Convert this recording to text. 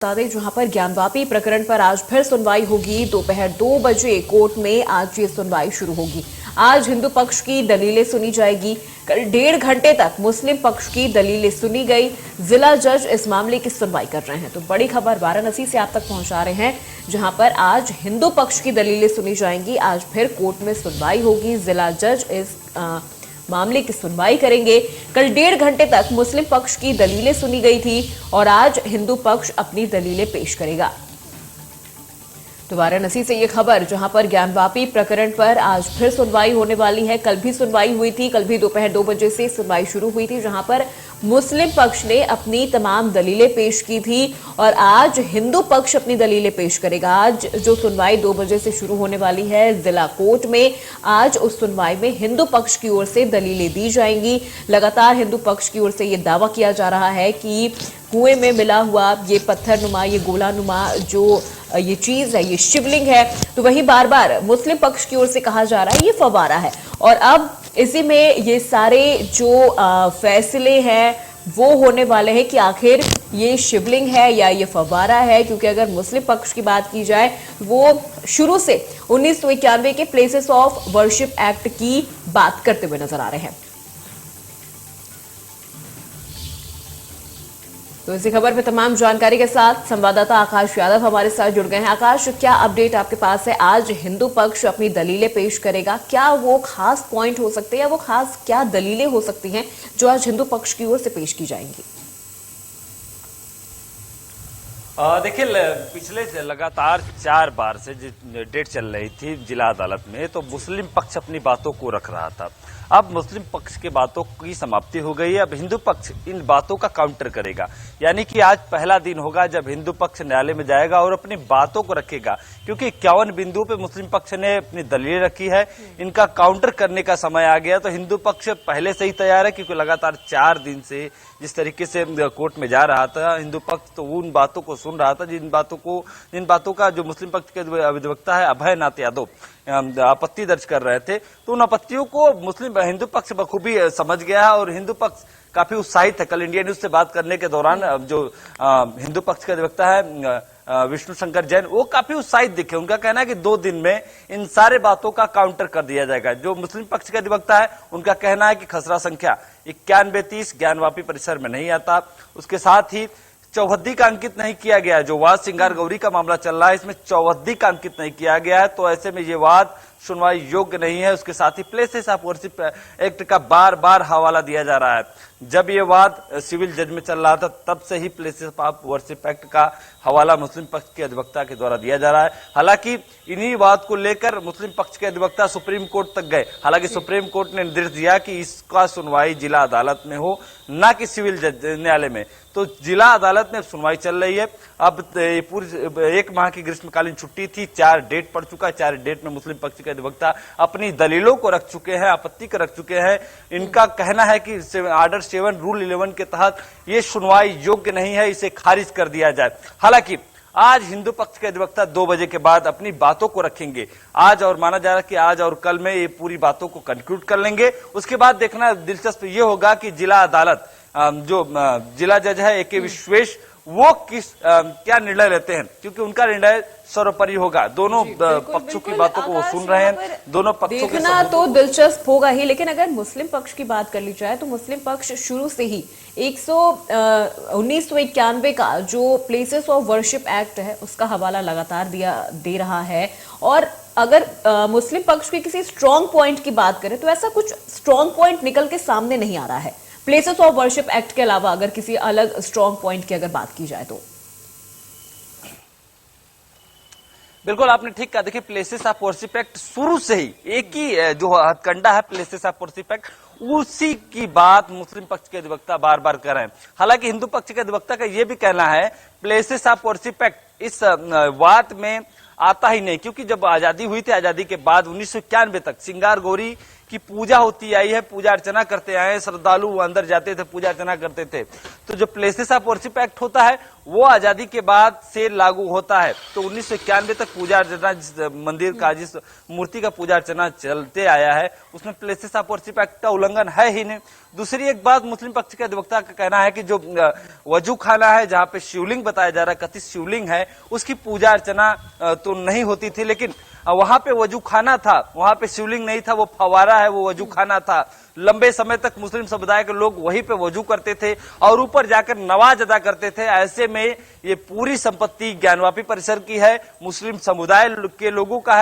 बता दें जहां पर ज्ञानवापी प्रकरण पर आज फिर सुनवाई होगी। दोपहर 2 बजे कोर्ट में आज ये सुनवाई शुरू होगी। आज हिंदू पक्ष की दलीलें सुनी जाएगी। कल 1.5 घंटे तक मुस्लिम पक्ष की दलीलें सुनी गई। जिला जज इस मामले की सुनवाई कर रहे हैं। तो बड़ी खबर वाराणसी से आप तक पहुंचा रहे हैं, जहां पर आज हिंदू पक्ष की दलीलें सुनी जाएंगी। आज फिर कोर्ट में सुनवाई होगी। जिला जज इस मामले की सुनवाई करेंगे। कल 1.5 घंटे तक मुस्लिम पक्ष की दलीलें सुनी गई थी और आज हिंदू पक्ष अपनी दलीलें पेश करेगा। तो वाराणसी से ये खबर, जहां पर ज्ञानवापी प्रकरण पर आज फिर सुनवाई होने वाली है। कल भी सुनवाई हुई थी, कल भी दोपहर 2 बजे से सुनवाई शुरू हुई थी, जहां पर मुस्लिम पक्ष ने अपनी तमाम दलीलें पेश की थी और आज हिंदू पक्ष अपनी दलीलें पेश करेगा। आज जो सुनवाई 2 बजे से शुरू होने वाली है जिला कोर्ट में, आज उस सुनवाई में हिंदू पक्ष की ओर से दलीलें दी जाएंगी। लगातार हिंदू पक्ष की ओर से ये दावा किया जा रहा है कि कुएं में मिला हुआ ये पत्थरनुमा, ये गोलानुमा जो ये चीज है, ये शिवलिंग है। तो वही बार बार मुस्लिम पक्ष की ओर से कहा जा रहा है ये फव्वारा है। और अब इसी में ये सारे जो फैसले हैं वो होने वाले हैं कि आखिर ये शिवलिंग है या ये फव्वारा है। क्योंकि अगर मुस्लिम पक्ष की बात की जाए, वो शुरू से 1991 के प्लेसेस ऑफ वर्शिप एक्ट की बात करते हुए नजर आ रहे हैं। तो इसी खबर पे तमाम जानकारी के साथ संवाददाता आकाश यादव हमारे साथ जुड़ गए हैं। आकाश, क्या अपडेट आपके पास है? आज हिंदू पक्ष अपनी दलीलें पेश करेगा, क्या वो खास पॉइंट हो सकते हैं या वो खास क्या दलीलें हो सकती हैं जो आज हिंदू पक्ष की ओर से पेश की जाएंगी? देखिए, पिछले लगातार 4 बार से डेट चल रही थी जिला अदालत में, तो मुस्लिम पक्ष अपनी बातों को रख रहा था। अब मुस्लिम पक्ष के बातों की समाप्ति हो गई है। अब हिंदू पक्ष इन बातों का काउंटर करेगा। यानी कि आज पहला दिन होगा जब हिंदू पक्ष न्यायालय में जाएगा और अपनी बातों को रखेगा। क्योंकि 51 बिंदुओं पे मुस्लिम पक्ष ने अपनी दलीलें रखी है, इनका काउंटर करने का समय आ गया। तो हिंदू पक्ष पहले से ही तैयार है, क्योंकि लगातार 4 दिन से जिस तरीके से कोर्ट में जा रहा था हिंदू पक्ष, तो उन बातों को सुन रहा था जिन बातों का जो मुस्लिम पक्ष के अधिवक्ता है अभय नाथ यादव आपत्ति दर्ज कर रहे थे, तो उन आपत्तियों को हिंदू पक्ष बखूबी समझ गया है और हिंदू पक्ष काफी उत्साहित है। कल इंडिया न्यूज से बात करने के दौरान जो हिंदू पक्ष के अधिवक्ता है विष्णु शंकर जैन, वो काफी उत्साहित दिखे। उनका कहना है कि 2 दिन में इन सारे बातों का काउंटर कर दिया जाएगा। जो मुस्लिम पक्ष के अधिवक्ता है उनका कहना है कि खसरा संख्या 9130 ज्ञानवापी परिसर में नहीं आता। उसके साथ ही चौहद्दी का अंकित नहीं किया गया है। जो वाद सिंगार गौरी का मामला चल रहा है, इसमें चौहद्दी का अंकित नहीं किया गया है, तो ऐसे में ये वाद सुनवाई योग्य नहीं है। उसके साथ ही प्लेसेस ऑफ वर्शिप एक्ट का बार बार हवाला दिया जा रहा है। जब ये वाद सिविल जज में चल रहा था, तब से ही प्लेसेस ऑफ वर्शिप एक्ट का हवाला मुस्लिम पक्ष के अधिवक्ता के द्वारा दिया जा रहा है। हालांकि इन्हीं बात को लेकर मुस्लिम पक्ष के अधिवक्ता सुप्रीम कोर्ट तक गए। हालांकि सुप्रीम कोर्ट ने निर्देश दिया कि इसका सुनवाई जिला अदालत में हो, न कि सिविल जज न्यायालय में। तो जिला अदालत में सुनवाई चल रही है। अब पूरी 1 माह की ग्रीष्मकालीन छुट्टी थी, 4 डेट पड़ चुका है। 4 डेट में मुस्लिम पक्ष के अधिवक्ता अपनी दलीलों को रख चुके हैं, आपत्ति को रख चुके हैं। इनका कहना है कि आर्डर 7 रूल 11 के तहत ये सुनवाई योग्य नहीं है, इसे खारिज कर दिया जाए। हालांकि आज हिंदू पक्ष के अधिवक्ता 2 बजे के बाद अपनी बातों को रखेंगे आज, और माना जा रहा है कि आज और कल में ये पूरी बातों को कंक्लूड कर लेंगे। उसके बाद देखना दिलचस्प ये होगा कि जिला अदालत जो जिला जज है AK विश्वेश, वो क्या निर्णय लेते हैं, क्योंकि उनका निर्णय सर्वोपरि होगा। दोनों पक्षों की बातों को वो सुन रहे हैं, दोनों पक्षों के देखना तो दिलचस्प होगा ही। लेकिन अगर मुस्लिम पक्ष की बात कर ली जाए तो मुस्लिम पक्ष शुरू से ही 1991 का जो प्लेसेस ऑफ वर्शिप एक्ट है उसका हवाला लगातार दे रहा है। और अगर मुस्लिम पक्ष के किसी स्ट्रॉन्ग पॉइंट की बात करें तो ऐसा कुछ स्ट्रॉन्ग पॉइंट निकल के सामने नहीं आ रहा है प्लेसेस ऑफ वर्शिप एक्ट के अलावा। अगर किसी अलग स्ट्रॉन्ग पॉइंट की अगर बात की जाए तो बिल्कुल आपने ठीक कहा। देखिए, प्लेसेस ऑफ वर्शिप एक्ट शुरू से ही एक ही जो हथकंडा है प्लेसेस ऑफ वर्शिप एक्ट, उसी की बात मुस्लिम पक्ष के अधिवक्ता बार बार कर रहे हैं। हालांकि हिंदू पक्ष के अधिवक्ता का यह भी कहना है प्लेसेस ऑफ वर्शिप एक्ट इस वाद में आता ही नहीं, क्योंकि जब आजादी हुई थी, आजादी के बाद 1991 तक सिंगार गौरी की पूजा होती आई है, पूजा अर्चना करते आए हैं, श्रद्धालु अंदर जाते थे, पूजा अर्चना करते थे। तो जो प्लेसेस ऑफ वर्शिप एक्ट होता है वो आजादी के बाद से लागू होता है। तो 1991 तक पूजा अर्चना, जिस मंदिर का, जिस मूर्ति का पूजा अर्चना चलते आया है, उसमें प्लेसेस ऑफ वर्शिप एक्ट का उल्लंघन है ही नहीं। दूसरी एक बात, मुस्लिम पक्ष के अधिवक्ता का कहना है कि जो वजू खाना है, जहां पे शिवलिंग बताया जा रहा है, कथित शिवलिंग है, उसकी पूजा अर्चना तो नहीं होती थी, लेकिन वहां पे वजू खाना था, वहां पे शिवलिंग नहीं था, वो फवारा है, वो वजू खाना था। लंबे समय तक मुस्लिम समुदाय के लोग वहीं पे वजू करते थे और ऊपर जाकर नमाज अदा करते थे। ऐसे में ये पूरी संपत्ति ज्ञानवापी परिसर की है, मुस्लिम समुदाय के लोगों का है।